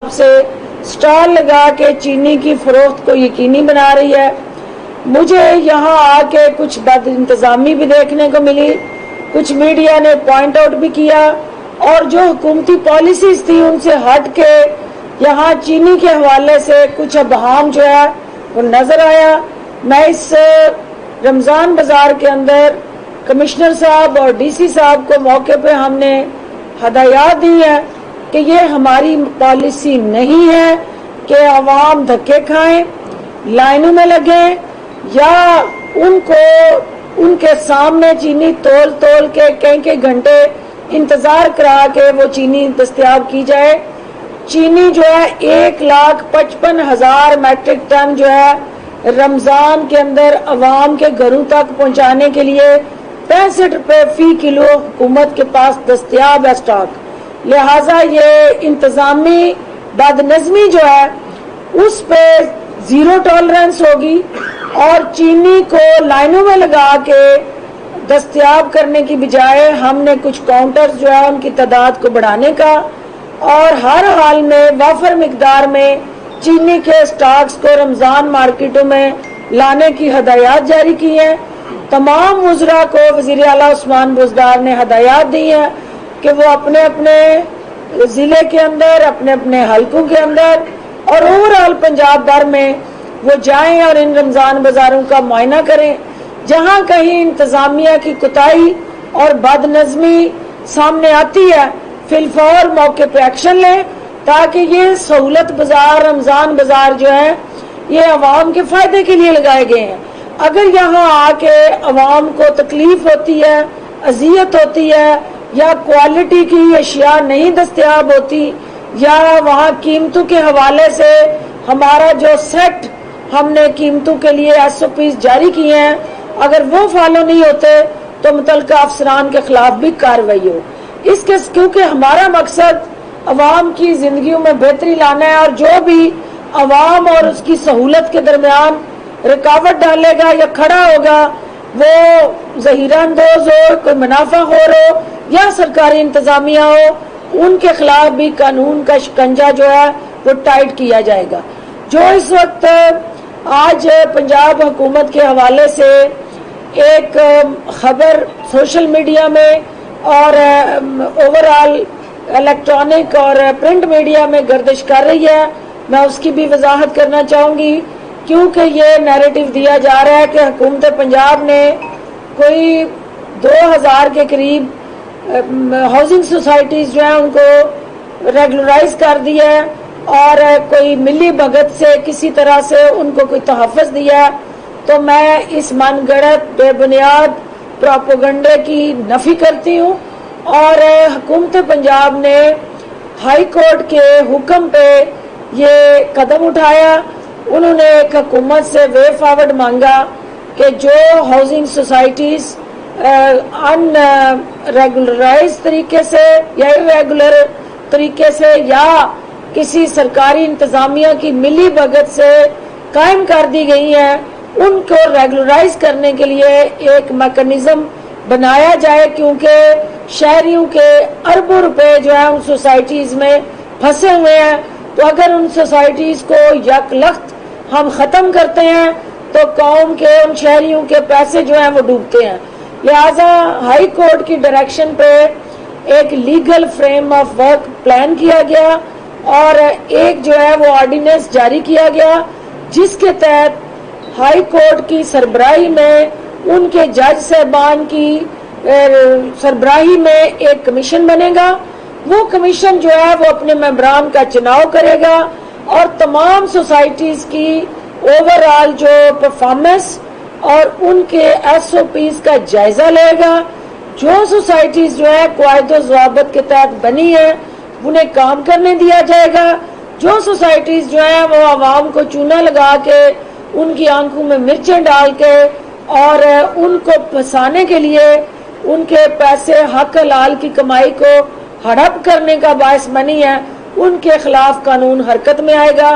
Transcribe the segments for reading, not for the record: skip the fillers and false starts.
से स्टॉल लगा के चीनी की फरोख्त को यकीनी बना रही है। मुझे यहाँ आके कुछ बद इंतजामी भी देखने को मिली, कुछ मीडिया ने पॉइंट आउट भी किया और जो हुकूमती पॉलिसीज थी उनसे हट के यहाँ चीनी के हवाले से कुछ अबहाम जो है वो नजर आया। मैं इस रमज़ान बाजार के अंदर कमिश्नर साहब और डीसी साहब को मौके पे हमने हदायत दी है कि ये हमारी पॉलिसी नहीं है कि आवाम धक्के खाएं, लाइनों में लगें या उनको उनके सामने चीनी तोल तोल के कई घंटे इंतजार करा के वो चीनी दस्तयाब की जाए। चीनी जो है 1,55,000 मैट्रिक टन जो है रमजान के अंदर अवाम के घरों तक पहुंचाने के लिए 65 रुपए फी किलो हुकूमत के पास दस्तयाब है स्टॉक। लिहाजा ये इंतजामी बदनज़मी जो है उस पे जीरो टॉलरेंस होगी और चीनी को लाइनों में लगा के दस्तयाब करने की बजाय हमने कुछ काउंटर्स जो है उनकी तादाद को बढ़ाने का और हर हाल में वाफर मिकदार में चीनी के स्टॉक्स को रमजान मार्केटों में लाने की हदायत जारी की है। तमाम वज़रा को वज़ीर आला उस्मान बुज़दार ने हदायत दी है कि वो अपने अपने जिले के अंदर, अपने अपने हलकों के अंदर और ओवरऑल पंजाब भर में वो जाएं और इन रमजान बाजारों का मुआयना करें। जहां कहीं इंतजामिया की कुताही और बदनज़मी सामने आती है फिलफौर मौके पे एक्शन लें ताकि ये सहूलत बाजार, रमजान बाजार जो है ये अवाम के फायदे के लिए लगाए गए हैं। अगर यहाँ आके अवाम को तकलीफ होती है, अजियत होती है या क्वालिटी की अशिया नहीं दस्तयाब होती या वहाँ कीमतों के हवाले से हमारा जो सेट हमने कीमतों के लिए SOPs जारी किए हैं अगर वो फॉलो नहीं होते तो मुतल्लिका अफसरान के खिलाफ भी कार्रवाई हो। इसके क्योंकि हमारा मकसद अवाम की जिंदगियों में बेहतरी लाना है और जो भी अवाम और उसकी सहूलत के दरमियान रुकावट डालेगा या खड़ा होगा वो ज़हीरा अंदोज हो, कोई मुनाफाखोर हो या सरकारी इंतजामिया हो, उनके खिलाफ भी कानून का शिकंजा जो है वो टाइट किया जाएगा। जो इस वक्त आज पंजाब हुकूमत के हवाले से एक खबर सोशल मीडिया में और ओवरऑल इलेक्ट्रॉनिक और प्रिंट मीडिया में गर्दिश कर रही है, मैं उसकी भी वजाहत करना चाहूँगी क्योंकि ये नैरेटिव दिया जा रहा है कि हुकूमत पंजाब ने कोई 2000 के करीब हाउसिंग सोसाइटीज जो है उनको रेगुलराइज कर दिया है और कोई मिली भगत से किसी तरह से उनको कोई तहफ़्फ़ुज़ दिया है। तो मैं इस मनगढ़ंत बेबुनियाद प्रोपेगेंडे की नफी करती हूँ और हुकूमत पंजाब ने हाई कोर्ट के हुक्म पे ये कदम उठाया। उन्होंने एक हुकूमत से वे फॉरवर्ड मांगा कि जो हाउसिंग सोसाइटीज अनरेगुलराइज तरीके से या इरेगुलर तरीके से या किसी सरकारी इंतजामिया की मिली भगत से कायम कर दी गई है उनको रेगुलराइज करने के लिए एक मैकेनिज्म बनाया जाए क्योंकि शहरियों के अरबों रुपए जो है उन सोसाइटीज में फंसे हुए हैं। तो अगर उन सोसाइटीज को यकलख्त हम खत्म करते हैं तो कौम के उन शहरियों के पैसे जो हैं वो डूबते हैं। लिहाजा हाई कोर्ट की डायरेक्शन पे एक legal frame of work plan किया गया और एक जो है वो ऑर्डिनेंस जारी किया गया जिसके तहत हाई कोर्ट की सरबराही में उनके जज साहबान की सरबराही में एक कमीशन बनेगा। वो कमीशन जो है वो अपने मेंबरान का चुनाव करेगा और तमाम सोसाइटीज की ओवरऑल जो परफॉर्मेंस और उनके SOPs का जायजा लेगा। जो सोसाइटीज जो है क़वायद व ज़वाबित के तहत बनी है उन्हें काम करने दिया जाएगा। जो सोसाइटीज जो है वो आवाम को चूना लगा के उनकी आंखों में मिर्चें डाल के और उनको फंसाने के लिए उनके पैसे हक हलाल की कमाई को हड़प करने का बायस बनी है उनके खिलाफ कानून हरकत में आएगा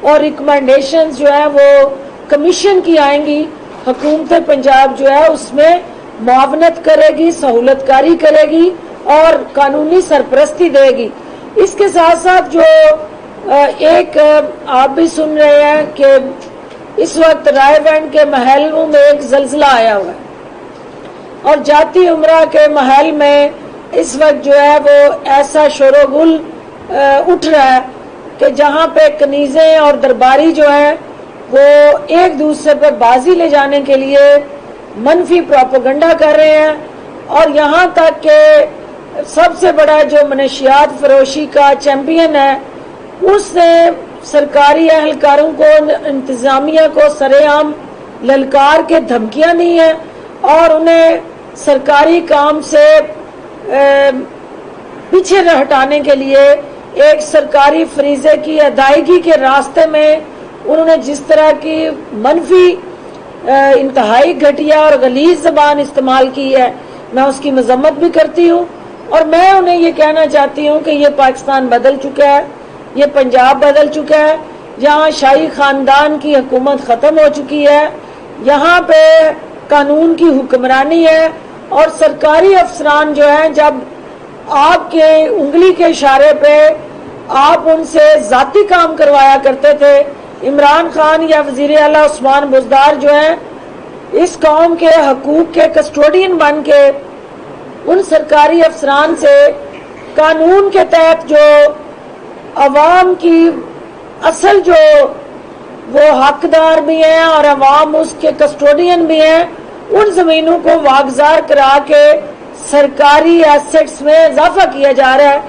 और रिकमेंडेशंस जो है वो कमीशन की आएंगी। हुकूमत पंजाब जो है उसमें मुआवनत करेगी, सहूलतकारी करेगी और कानूनी सरपरस्ती देगी। इसके साथ साथ जो ایک آپ بھی سن رہے ہیں کہ اس وقت رائے بینڈ کے محلوں میں ایک زلزلہ آیا ہوا ہے اور جاتی عمرہ کے محل میں اس وقت جو ہے وہ ایسا شور و گل اٹھ رہا ہے کہ جہاں پہ کنیزیں اور درباری جو ہیں وہ ایک دوسرے پہ بازی لے جانے کے لیے منفی پروپیگنڈا کر رہے ہیں، اور یہاں تک کہ سب سے بڑا جو منشیات فروشی کا چیمپئن ہے اس نے سرکاری اہلکاروں کو، انتظامیہ کو سرے عام للکار کے دھمکیاں دی ہیں اور انہیں سرکاری کام سے پیچھے ہٹانے کے لیے ایک سرکاری فریضے کی ادائیگی کے راستے میں انہوں نے جس طرح کی منفی انتہائی گھٹیا اور غلیظ زبان استعمال کی ہے، میں اس کی مذمت بھی کرتی ہوں، اور میں انہیں یہ کہنا چاہتی ہوں کہ یہ پاکستان بدل چکا ہے، یہ پنجاب بدل چکا ہے، یہاں شاہی خاندان کی حکومت ختم ہو چکی ہے، یہاں پہ قانون کی حکمرانی ہے، اور سرکاری افسران جو ہیں جب آپ کے انگلی کے اشارے پہ آپ ان سے ذاتی کام کروایا کرتے تھے، عمران خان یا وزیر اعلیٰ عثمان بزدار جو ہیں اس قوم کے حقوق کے کسٹوڈین بن کے ان سرکاری افسران سے قانون کے تحت جو عوام کی اصل جو وہ حقدار بھی ہیں اور عوام اس کے کسٹوڈین بھی ہیں، ان زمینوں کو واگزار کرا کے سرکاری ایسٹس میں اضافہ کیا جا رہا ہے،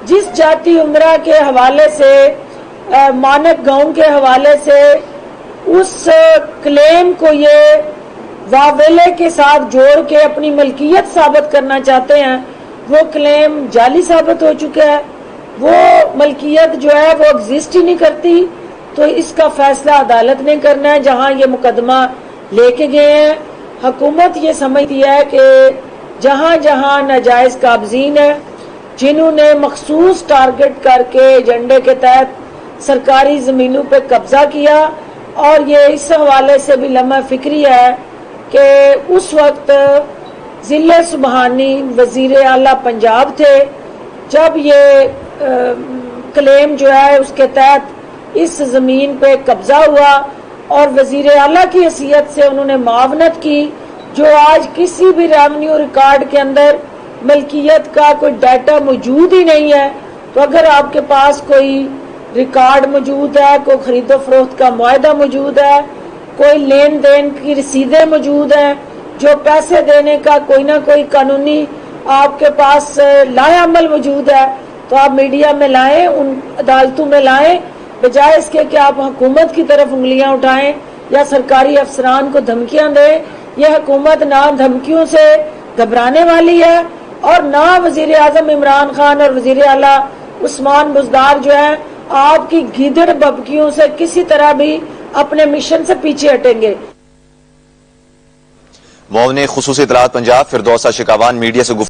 جس جاتی عمرہ کے حوالے سے، مانک گاؤں کے حوالے سے اس کلیم کو یہ واویلے کے ساتھ جوڑ کے اپنی ملکیت ثابت کرنا چاہتے ہیں، وہ کلیم جعلی ثابت ہو چکا ہے، وہ ملکیت جو ہے وہ ایگزسٹ ہی نہیں کرتی، تو اس کا فیصلہ عدالت نے کرنا ہے۔ جہاں یہ مقدمہ لے کے گئے ہیں، حکومت یہ سمجھتی ہے کہ جہاں جہاں ناجائز قابضین ہیں جنہوں نے مخصوص ٹارگٹ کر کے ایجنڈے کے تحت سرکاری زمینوں پہ قبضہ کیا، اور یہ اس حوالے سے بھی لمحہ فکری ہے کہ اس وقت ضلع سبحانی وزیر اعلیٰ پنجاب تھے جب یہ کلیم جو ہے اس کے تحت اس زمین پہ قبضہ ہوا، اور وزیر اعلیٰ کی حیثیت سے انہوں نے معاونت کی، جو آج کسی بھی ریونیو ریکارڈ کے اندر ملکیت کا کوئی ڈیٹا موجود ہی نہیں ہے۔ تو اگر آپ کے پاس کوئی ریکارڈ موجود ہے، کوئی خرید و فروخت کا معاہدہ موجود ہے، کوئی لین دین کی رسیدیں موجود ہیں، جو پیسے دینے کا کوئی نہ کوئی قانونی آپ کے پاس لائحہ عمل موجود ہے، تو آپ میڈیا میں لائیں، ان عدالتوں میں لائیں، بجائے اس کے کہ آپ حکومت کی طرف انگلیاں اٹھائیں یا سرکاری افسران کو دھمکیاں دیں۔ یہ حکومت نہ دھمکیوں سے گھبرانے والی ہے، اور نہ وزیر اعظم عمران خان اور وزیر اعلیٰ عثمان بزدار جو ہیں آپ کی گیدڑ ببکیوں سے کسی طرح بھی اپنے مشن سے پیچھے ہٹیں گے۔ معاون خصوصی اطلاعات پنجاب فردوسہ شکاوان میڈیا سے گفتگو